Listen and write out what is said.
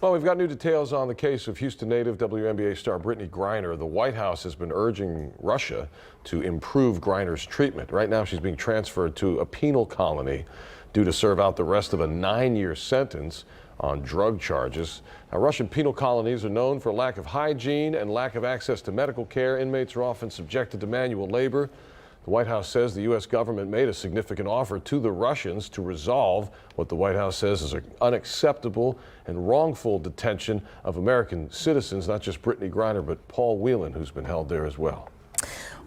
Well, we've got new details on the case of Houston native WNBA star Brittney Griner. The White House has been urging Russia to improve Griner's treatment. Right now, she's being transferred to a penal colony due to serve out the rest of a 9-year sentence on drug charges. Now, Russian penal colonies are known for lack of hygiene and lack of access to medical care. Inmates are often subjected to manual labor. The White House says the U.S. government made a significant offer to the Russians to resolve what the White House says is an unacceptable and wrongful detention of American citizens, not just Brittney Griner, but Paul Whelan, who's been held there as well.